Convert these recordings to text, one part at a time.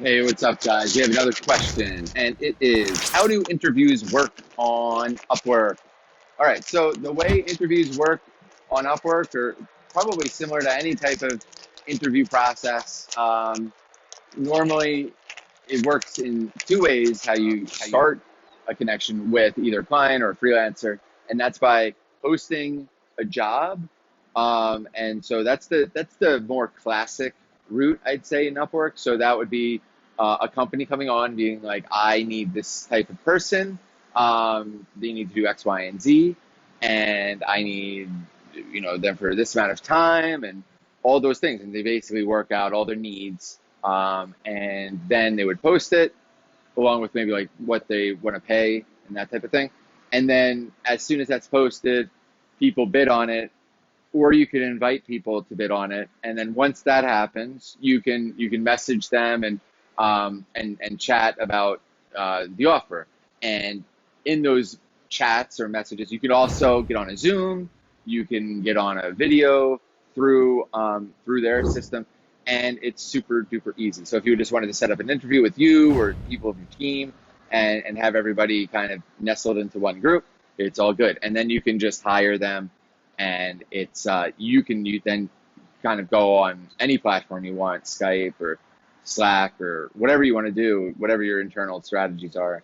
Hey, what's up, guys? We have another question, and it is, how do interviews work on Upwork? All right, so the way interviews work on Upwork are probably similar to any type of interview process. Normally, it works in two ways, how you start a connection with either a client or a freelancer, and that's by posting a job. And so that's the more classic route, I'd say, in Upwork. So that would be a company coming on being like, I need this type of person. They need to do X, Y, and Z, and I need them for this amount of time and all those things. And they basically work out all their needs, and then they would post it along with maybe like what they want to pay and that type of thing. And then as soon as that's posted, people bid on it, or you could invite people to bid on it. And then once that happens, you can message them and chat about the offer. And in those chats or messages, you can also get on a Zoom, you can get on a video through their system, and it's super duper easy. So if you just wanted to set up an interview with you or people of your team and have everybody kind of nestled into one group, it's all good. And then you can just hire them, and it's you then kind of go on any platform you want, Skype or Slack or whatever you want to do, whatever your internal strategies are.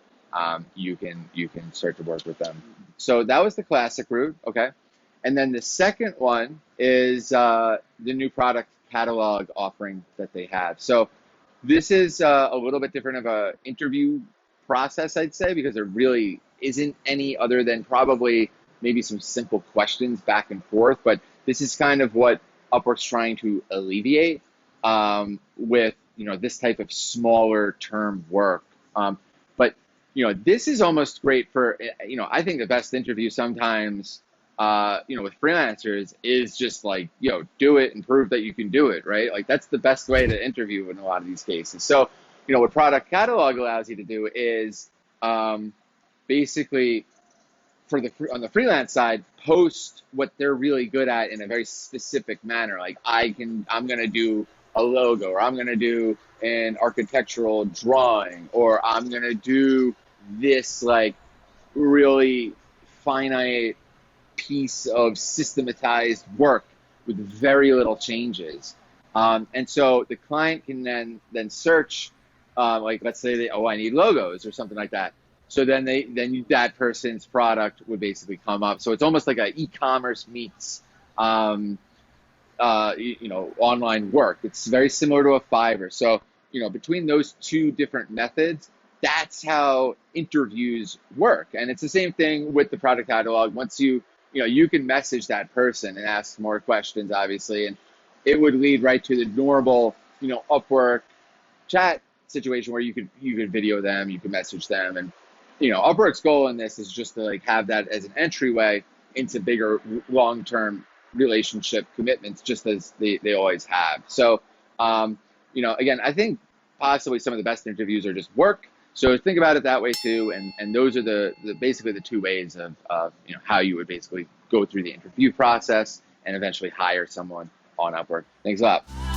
You can start to work with them. So that was the classic route, okay? And then the second one is the new product catalog offering that they have. So this is a little bit different of a interview process, I'd say, because there really isn't any other than probably maybe some simple questions back and forth. But this is kind of what Upwork's trying to alleviate with this type of smaller term work. But this is almost great for I think the best interview sometimes with freelancers is just like, do it and prove that you can do it, right? Like that's the best way to interview in a lot of these cases. So, what product catalog allows you to do is basically on the freelance side, post what they're really good at in a very specific manner. Like I'm gonna do a logo, or I'm gonna do an architectural drawing, or I'm gonna do this like really finite piece of systematized work with very little changes. And so the client can then search, like let's say I need logos or something like that. So then that person's product would basically come up. So it's almost like an e-commerce meets online work. It's very similar to a Fiverr. So between those two different methods, that's how interviews work. And it's the same thing with the product catalog. Once you can message that person and ask more questions, obviously, and it would lead right to the normal, Upwork chat situation where you could video them, you could message them, and Upwork's goal in this is just to like have that as an entryway into bigger long-term relationship commitments, just as they always have. So, again, I think possibly some of the best interviews are just work. So think about it that way too, and those are the basically the two ways of how you would basically go through the interview process and eventually hire someone on Upwork. Thanks a lot.